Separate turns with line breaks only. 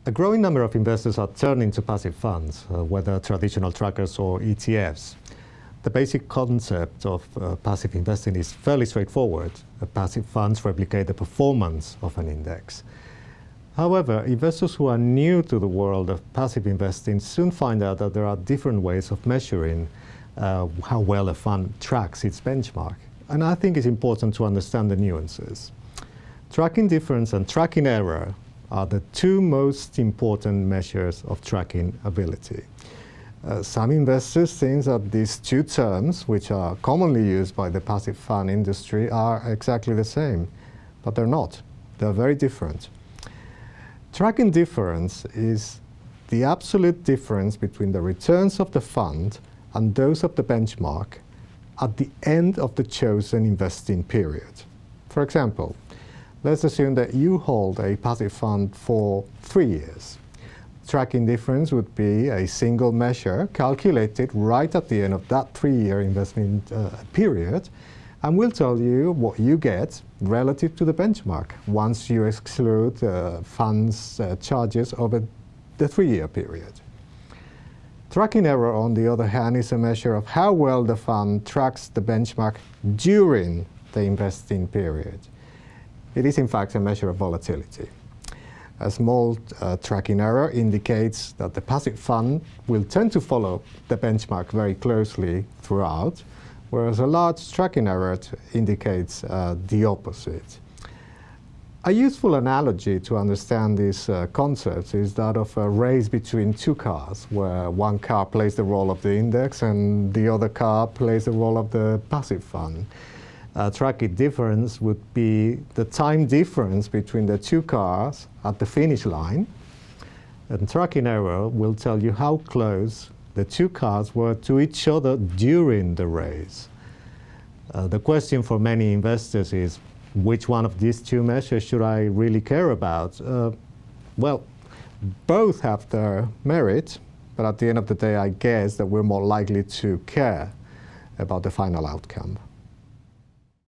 A growing number of investors are turning to passive funds, whether traditional trackers or ETFs. The basic concept of passive investing is fairly straightforward. Passive funds replicate the performance of an index. However, investors who are new to the world of passive investing soon find out that there are different ways of measuring how well a fund tracks its benchmark. And I think it's important to understand the nuances. Tracking difference and tracking error are the two most important measures of tracking ability. Some investors think that these two terms, which are commonly used by the passive fund industry, are exactly the same, but they're not. They're very different. Tracking difference is the absolute difference between the returns of the fund and those of the benchmark at the end of the chosen investing period. For example, let's assume that you hold a passive fund for 3 years. Tracking difference would be a single measure calculated right at the end of that 3-year investment period, and will tell you what you get relative to the benchmark once you exclude funds charges over the 3-year period. Tracking error, on the other hand, is a measure of how well the fund tracks the benchmark during the investing period. It is in fact a measure of volatility. A small tracking error indicates that the passive fund will tend to follow the benchmark very closely throughout, whereas a large tracking error indicates the opposite. A useful analogy to understand these concepts is that of a race between two cars, where one car plays the role of the index and the other car plays the role of the passive fund. Tracking difference would be the time difference between the two cars at the finish line, and tracking error will tell you how close the two cars were to each other during the race. The question for many investors is, which one of these two measures should I really care about? Well, both have their merit, but at the end of the day, I guess that we're more likely to care about the final outcome.